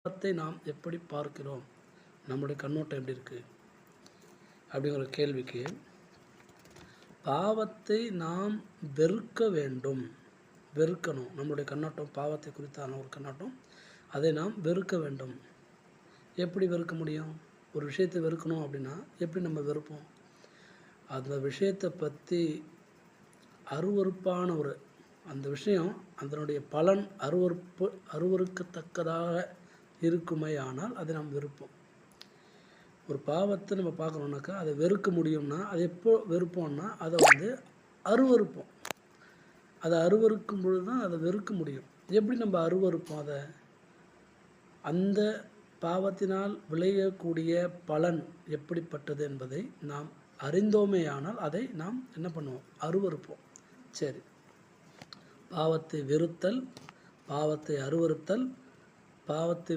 பாவத்தை நாம் எப்படி பார்க்கிறோம், நம்முடைய கண்ணோட்டம் எப்படி இருக்குது அப்படிங்கிற கேள்விக்கு, பாவத்தை நாம் வெறுக்கணும். நம்முடைய கண்ணோட்டம் பாவத்தை குறித்தான ஒரு கண்ணோட்டம், அதை நாம் வெறுக்க வேண்டும். எப்படி வெறுக்க முடியும்? ஒரு விஷயத்தை வெறுக்கணும் அப்படின்னா எப்படி நம்ம வெறுப்போம்? அந்த விஷயத்தை பற்றி அருவருப்பான அந்த விஷயம், அதனுடைய பலன் அருவருக்கத்தக்கதாக இருக்குமே ஆனால் அதை நாம் வெறுப்போம். ஒரு பாவத்தை நம்ம பார்க்கணுன்னாக்கா அதை வெறுக்க முடியும்னா அதை எப்போ வெறுப்போம்னா அதை அருவருப்போம். அதை அருவருக்கும் பொழுது தான் அதை வெறுக்க முடியும். எப்படி நம்ம அருவருப்போம்? அந்த பாவத்தினால் விளையக்கூடிய பலன் எப்படிப்பட்டது என்பதை நாம் அறிந்தோமேயானால் அதை நாம் என்ன பண்ணுவோம்? அருவருப்போம். சரி, பாவத்தை வெறுத்தல், பாவத்தை அருவருத்தல், பாவத்தை